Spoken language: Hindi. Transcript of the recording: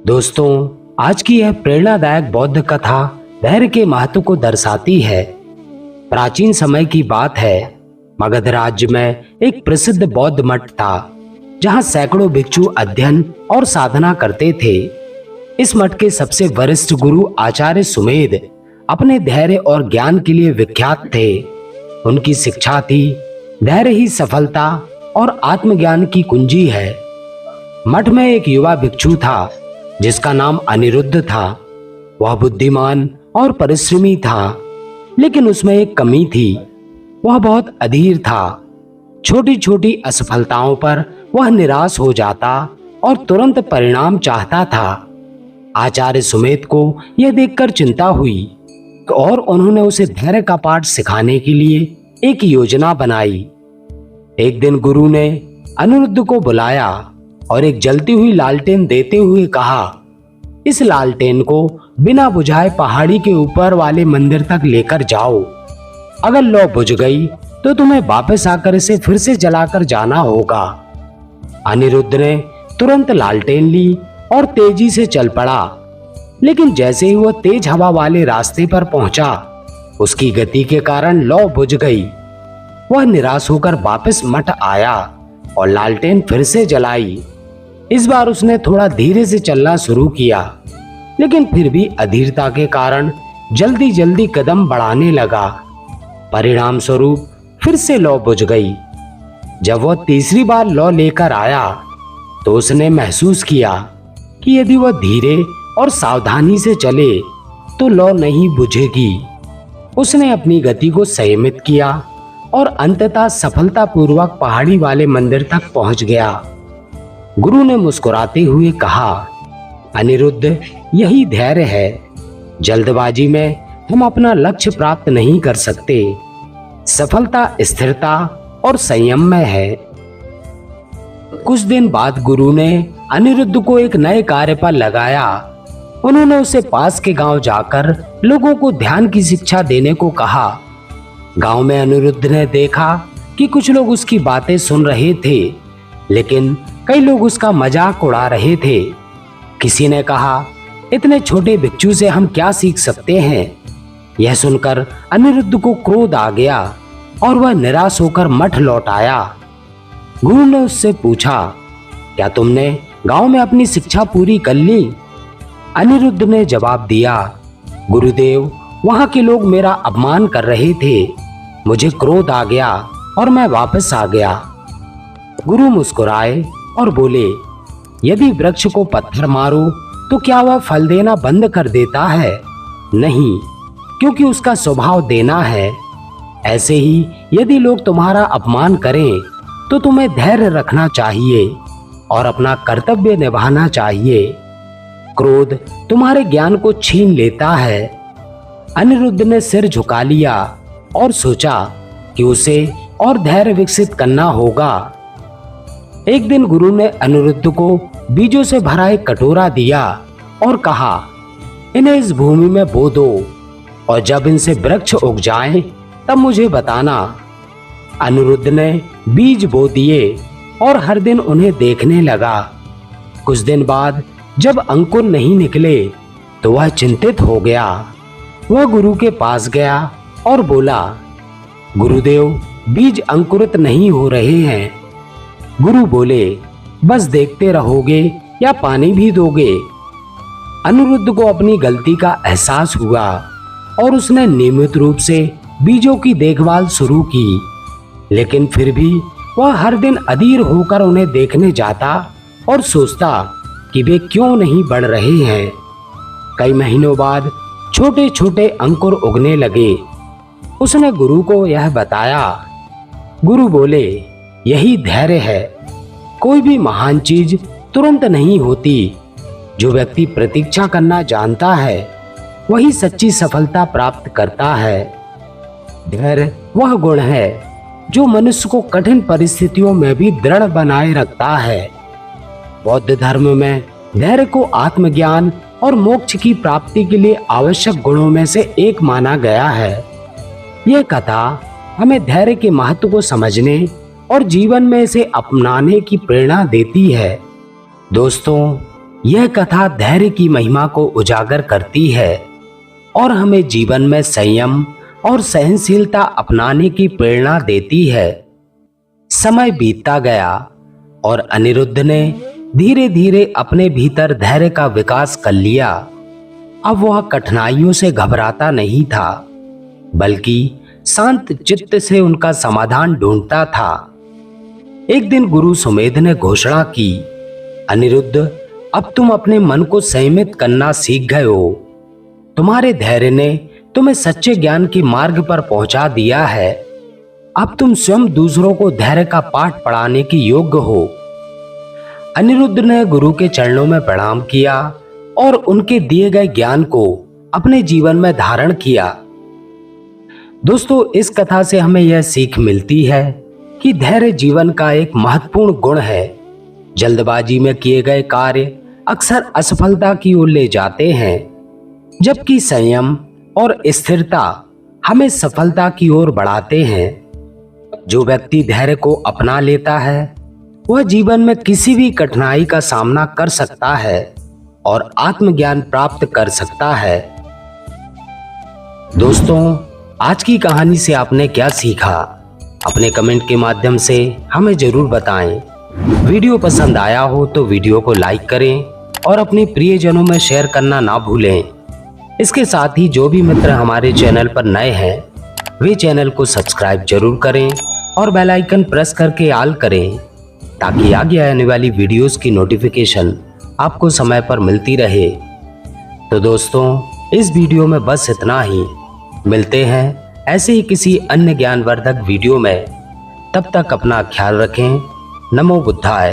दोस्तों, आज की यह प्रेरणादायक बौद्ध कथा धैर्य के महत्व को दर्शाती है। प्राचीन समय की बात है। मगध राज्य में एक प्रसिद्ध बौद्ध मठ था, जहां सैकड़ों भिक्षु अध्ययन और साधना करते थे। इस मठ के सबसे वरिष्ठ गुरु आचार्य सुमेध अपने धैर्य और ज्ञान के लिए विख्यात थे। उनकी शिक्षा थी, धैर्य ही सफलता और आत्मज्ञान की कुंजी है। मठ में एक युवा भिक्षु था जिसका नाम अनिरुद्ध था। वह बुद्धिमान और परिश्रमी था, लेकिन उसमें एक कमी थी। वह बहुत अधीर था। छोटी छोटी असफलताओं पर वह निराश हो जाता और तुरंत परिणाम चाहता था। आचार्य सुमेध को यह देखकर चिंता हुई और उन्होंने उसे धैर्य का पाठ सिखाने के लिए एक योजना बनाई। एक दिन गुरु ने अनिरुद्ध को बुलाया और एक जलती हुई लालटेन देते हुए कहा, इस लालटेन को बिना बुझाए पहाड़ी के ऊपर वाले मंदिर तक लेकर जाओ। अगर लौ बुझ गई तो तुम्हें वापस आकर इसे फिर से जलाकर जाना होगा। अनिरुद्ध ने तुरंत लालटेन ली और तेजी से चल पड़ा, लेकिन जैसे ही वह तेज हवा वाले रास्ते पर पहुंचा, उसकी गति के कारण लौ बुझ गई। वह निराश होकर वापस मठ आया और लालटेन फिर से जलाई। इस बार उसने थोड़ा धीरे से चलना शुरू किया, लेकिन फिर भी अधीरता के कारण जल्दी जल्दी कदम बढ़ाने लगा। परिणाम स्वरूप फिर से लौ बुझ गई। जब वह तीसरी बार लौ लेकर आया तो उसने महसूस किया कि यदि वह धीरे और सावधानी से चले तो लौ नहीं बुझेगी। उसने अपनी गति को संयमित किया और अंततः सफलतापूर्वक पहाड़ी वाले मंदिर तक पहुंच गया। गुरु ने मुस्कुराते हुए कहा, अनिरुद्ध, यही धैर्य है। जल्दबाजी में हम अपना लक्ष्य प्राप्त नहीं कर सकते। सफलता स्थिरता और संयम में है। कुछ दिन बाद गुरु ने अनिरुद्ध को एक नए कार्य पर लगाया। उन्होंने उसे पास के गांव जाकर लोगों को ध्यान की शिक्षा देने को कहा। गांव में अनिरुद्ध ने देखा कि कुछ लोग उसकी बातें सुन रहे थे, लेकिन कई लोग उसका मजाक उड़ा रहे थे। किसी ने कहा, इतने छोटे भिक्षु से हम क्या सीख सकते हैं। यह सुनकर अनिरुद्ध को क्रोध आ गया और वह निराश होकर मठ लौट आया। गुरु ने उससे पूछा, क्या तुमने गांव में अपनी शिक्षा पूरी कर ली? अनिरुद्ध ने जवाब दिया, गुरुदेव, वहां के लोग मेरा अपमान कर रहे थे। मुझे क्रोध आ गया और मैं वापस आ गया। गुरु मुस्कुराए और बोले, यदि वृक्ष को पत्थर मारो तो क्या वह फल देना बंद कर देता है? नहीं, क्योंकि उसका स्वभाव देना है। ऐसे ही यदि लोग तुम्हारा अपमान करें तो तुम्हें धैर्य रखना चाहिए और अपना कर्तव्य निभाना चाहिए। क्रोध तुम्हारे ज्ञान को छीन लेता है। अनिरुद्ध ने सिर झुका लिया और सोचा कि उसे और धैर्य विकसित करना होगा। एक दिन गुरु ने अनिरुद्ध को बीजों से भरा एक कटोरा दिया और कहा, इन्हें इस भूमि में बो दो और जब इनसे वृक्ष उग जाएं, तब मुझे बताना। अनिरुद्ध ने बीज बो दिए और हर दिन उन्हें देखने लगा। कुछ दिन बाद जब अंकुर नहीं निकले तो वह चिंतित हो गया। वह गुरु के पास गया और बोला, गुरुदेव, बीज अंकुरित नहीं हो रहे हैं। गुरु बोले, बस देखते रहोगे या पानी भी दोगे? अनिरुद्ध को अपनी गलती का एहसास हुआ और उसने नियमित रूप से बीजों की देखभाल शुरू की, लेकिन फिर भी वह हर दिन अधीर होकर उन्हें देखने जाता और सोचता कि वे क्यों नहीं बढ़ रहे हैं। कई महीनों बाद छोटे छोटे अंकुर उगने लगे। उसने गुरु को यह बताया। गुरु बोले, यही धैर्य है। कोई भी महान चीज तुरंत नहीं होती। जो व्यक्ति प्रतीक्षा करना जानता है वही सच्ची सफलता प्राप्त करता है। धैर्य वह गुण है जो मनुष्य को कठिन परिस्थितियों में भी दृढ़ बनाए रखता है। बौद्ध धर्म में धैर्य को आत्मज्ञान और मोक्ष की प्राप्ति के लिए आवश्यक गुणों में से एक माना गया है। यह कथा हमें धैर्य के महत्व को समझने और जीवन में इसे अपनाने की प्रेरणा देती है। दोस्तों, यह कथा धैर्य की महिमा को उजागर करती है और हमें जीवन में संयम और सहनशीलता अपनाने की प्रेरणा देती है। समय बीतता गया और अनिरुद्ध ने धीरे धीरे अपने भीतर धैर्य का विकास कर लिया। अब वह कठिनाइयों से घबराता नहीं था, बल्कि शांत चित्त से उनका समाधान ढूंढता था। एक दिन गुरु सुमेध ने घोषणा की, अनिरुद्ध, अब तुम अपने मन को संयमित करना सीख गए हो। तुम्हारे धैर्य ने तुम्हें सच्चे ज्ञान के मार्ग पर पहुंचा दिया है। अब तुम स्वयं दूसरों को धैर्य का पाठ पढ़ाने के योग्य हो। अनिरुद्ध ने गुरु के चरणों में प्रणाम किया और उनके दिए गए ज्ञान को अपने जीवन में धारण किया। दोस्तों, इस कथा से हमें यह सीख मिलती है कि धैर्य जीवन का एक महत्वपूर्ण गुण है। जल्दबाजी में किए गए कार्य अक्सर असफलता की ओर ले जाते हैं, जबकि संयम और स्थिरता हमें सफलता की ओर बढ़ाते हैं। जो व्यक्ति धैर्य को अपना लेता है वह जीवन में किसी भी कठिनाई का सामना कर सकता है और आत्मज्ञान प्राप्त कर सकता है। दोस्तों, आज की कहानी से आपने क्या सीखा? अपने कमेंट के माध्यम से हमें जरूर बताएं। वीडियो पसंद आया हो तो वीडियो को लाइक करें और अपने प्रियजनों में शेयर करना ना भूलें। इसके साथ ही जो भी मित्र हमारे चैनल पर नए हैं वे चैनल को सब्सक्राइब जरूर करें और बेल आइकन प्रेस करके ऑल करें, ताकि आगे आने वाली वीडियोस की नोटिफिकेशन आपको समय पर मिलती रहे। तो दोस्तों, इस वीडियो में बस इतना ही। मिलते हैं ऐसे ही किसी अन्य ज्ञानवर्धक वीडियो में। तब तक अपना ख्याल रखें। नमो बुद्धाय।